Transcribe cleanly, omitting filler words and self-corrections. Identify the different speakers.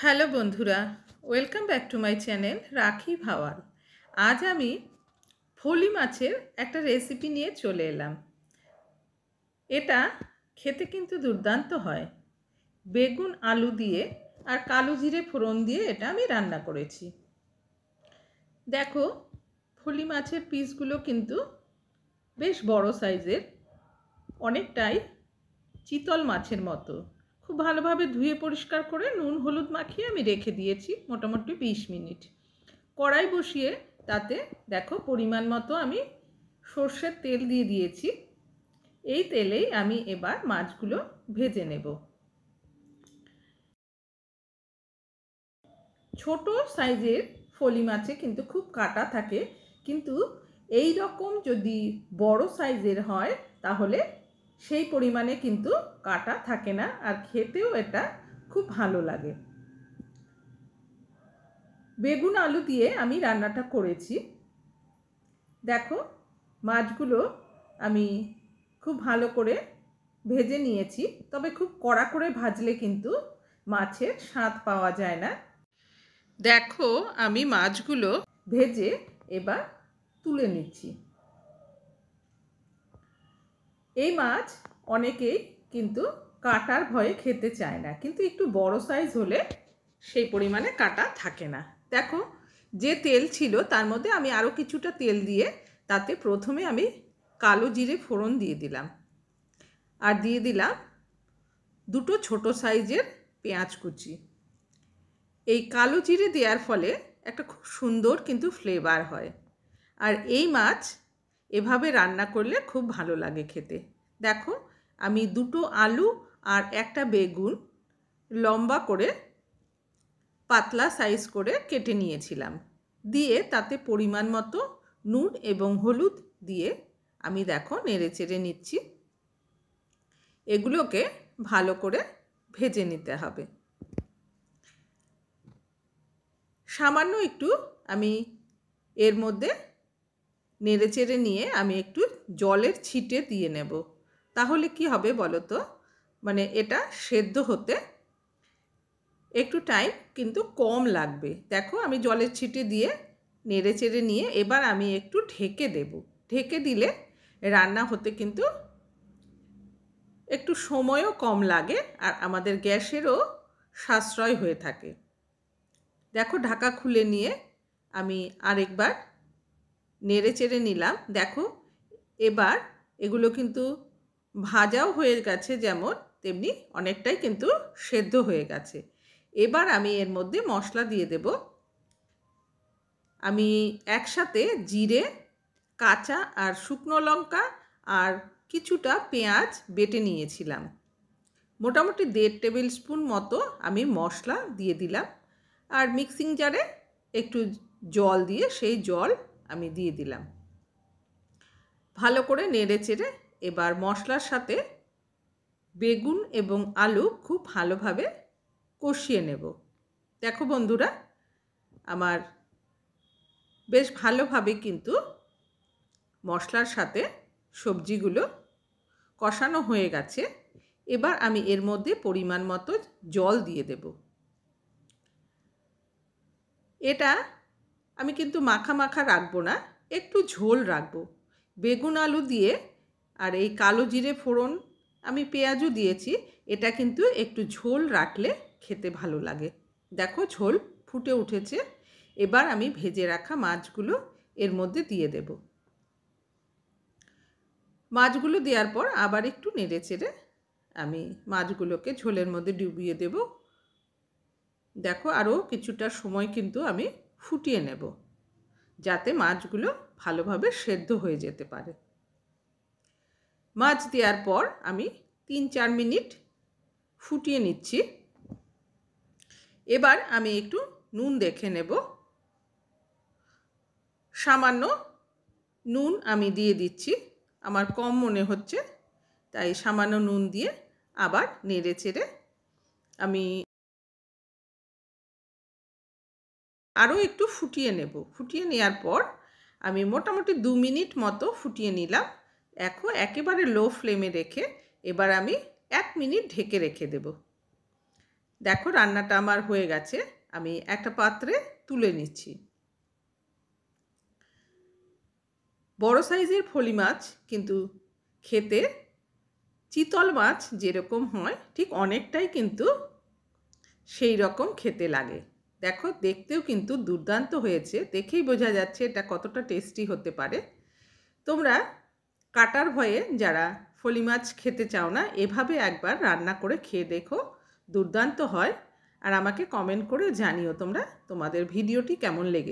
Speaker 1: Hello বন্ধুরা, welcome back to my channel রাখি ভাওয়াল। আজ আমি ফলি মাছের একটা রেসিপি নিয়ে চলে এলাম। এটা খেতে কিন্তু দুর্দান্ত হয়। বেগুন আলু দিয়ে আর কালো জিরে ফোড়ন দিয়ে এটা আমি রান্না করেছি। দেখো, ফলি মাছের পিসগুলো কিন্তু বেশ বড় সাইজের, অনেকটাই চিতল মাছের মতো। খুব ভালোভাবে ধুয়ে পরিষ্কার করে নুন হলুদ মাখিয়ে আমি রেখে দিয়েছি মোটামুটি 20 মিনিট। কড়াই বসিয়ে তাতে দেখো পরিমাণ মতো আমি সর্ষের তেল দিয়ে দিয়েছি। এই তেলেই আমি এবার মাছগুলো ভেজে নেব। ছোট সাইজের ফলি মাছে কিন্তু খুব কাঁটা থাকে, কিন্তু এই রকম যদি বড় সাইজের হয় তাহলে সেই পরিমাণে কিন্তু কাঁটা থাকে না, আর খেতেও এটা খুব ভালো লাগে। বেগুন আলু দিয়ে আমি রান্নাটা করেছি। দেখো, মাছগুলো আমি খুব ভালো করে ভেজে নিয়েছি, তবে খুব কড়া করে ভাজলে কিন্তু মাছের স্বাদ পাওয়া যায় না। দেখো, আমি মাছগুলো ভেজে এবার তুলে নিচ্ছি। এই মাছ অনেকেই কিন্তু কাঁটার ভয়ে খেতে চায় না, কিন্তু একটু বড় সাইজ হলে সেই পরিমাণে কাঁটা থাকে না। দেখো, যে তেল ছিল তার মধ্যে আমি আরও কিছুটা তেল দিয়ে তাতে প্রথমে আমি কালো জিরে ফোড়ন দিয়ে দিলাম, আর দিয়ে দিলাম দুটো ছোট সাইজের পেঁয়াজ কুচি। এই কালো জিরে দেওয়ার ফলে একটা খুব সুন্দর কিন্তু ফ্লেভার হয়, আর এই মাছ এভাবে রান্না করলে খুব ভালো লাগে খেতে। দেখো, আমি দুটো আলু আর একটা বেগুন লম্বা করে পাতলা সাইজ করে কেটে নিয়েছিলাম, দিয়ে তাতে পরিমাণ মতো নুন এবং হলুদ দিয়ে আমি দেখো নেড়ে চেড়ে নিচ্ছি। এগুলোকে ভালো করে ভেজে নিতে হবে। সামান্য একটু আমি এর মধ্যে নেড়ে চেড়ে নিয়ে আমি একটু জলের ছিটে দিয়ে নেব। তাহলে কি হবে বলো তো, মানে এটা সেদ্ধ হতে একটু টাইম কিন্তু কম লাগবে। দেখো, আমি জলের ছিটে দিয়ে নেড়ে চেড়ে নিয়ে এবার আমি একটু ঢেকে দেব। ঢেকে দিলে রান্না হতে কিন্তু একটু সময়ও কম লাগে, আর আমাদের গ্যাসেরও সাশ্রয় হয়ে থাকে। দেখো, ঢাকা খুলে নিয়ে আমি আরেকবার নেড়ে চেড়ে নিলাম। দেখো, এবার এগুলো কিন্তু ভাজাও হয়ে গেছে, যেমন তেমনি অনেকটাই কিন্তু সেদ্ধ হয়ে গেছে। এবার আমি এর মধ্যে মশলা দিয়ে দেব। আমি একসাথে জিরে, কাঁচা আর শুকনো লঙ্কা আর কিছুটা পেঁয়াজ বেটে নিয়েছিলাম। মোটামুটি 1.5 টেবিল স্পুন মতো আমি মশলা দিয়ে দিলাম, আর মিক্সিং জারে একটু জল দিয়ে সেই জল আমি দিয়ে দিলাম। ভালো করে নেড়ে চেড়ে এবার মশলার সাথে বেগুন এবং আলু খুব ভালোভাবে কষিয়ে নেব। দেখো বন্ধুরা, আমার বেশ ভালোভাবে কিন্তু মশলার সাথে সবজিগুলো কষানো হয়ে গেছে। এবার আমি এর মধ্যে পরিমাণ মতো জল দিয়ে দেব। এটা আমি কিন্তু মাখা মাখা রাখবো না, একটু ঝোল রাখবো। বেগুন আলু দিয়ে আর এই কালো জিরে ফোড়ন, আমি পেঁয়াজও দিয়েছি, এটা কিন্তু একটু ঝোল রাখলে খেতে ভালো লাগে। দেখো, ঝোল ফুটে উঠেছে। এবার আমি ভেজে রাখা মাছগুলো এর মধ্যে দিয়ে দেব। মাছগুলো দেওয়ার পর আবার একটু নেড়ে চেড়ে আমি মাছগুলোকে ঝোলের মধ্যে ডুবিয়ে দেব। দেখো, আরও কিছুটা সময় কিন্তু আমি ফুটিয়ে নেব, যাতে মাছগুলো ভালোভাবে সেদ্ধ হয়ে যেতে পারে। মাছ দেওয়ার পর আমি 3-4 মিনিট ফুটিয়ে নিচ্ছি। এবার আমি একটু নুন দেখে নেব। সামান্য নুন আমি দিয়ে দিচ্ছি, আমার কম মনে হচ্ছে, তাই সামান্য নুন দিয়ে আবার নেড়ে চেড়ে আমি আরও একটু ফুটিয়ে নেব। ফুটিয়ে নেওয়ার পর আমি মোটামুটি 2 মিনিট মতো ফুটিয়ে নিলাম। এখন একেবারে লো ফ্লেমে রেখে এবার আমি 1 মিনিট ঢেকে রেখে দেব। দেখো রান্নাটা আমার হয়ে গেছে, আমি একটা পাত্রে তুলে নিচ্ছি। বড় সাইজের ফলি মাছ কিন্তু খেতে চিতল মাছ যেরকম হয় ঠিক অনেকটাই কিন্তু সেই রকম খেতে লাগে। দেখো দেখতেও কিন্তু দুর্দান্ত হয়েছে, দেখেই বোঝা যাচ্ছে এটা কতটা টেস্টি হতে পারে। তোমরা কাটার ভয়ে যারা ফলি মাছ খেতে চাও না, এভাবে একবার রান্না করে খেয়ে দেখো, দুর্দান্ত হয়। আর আমাকে কমেন্ট করে জানিও তোমরা তোমাদের ভিডিওটি কেমন লেগেছে।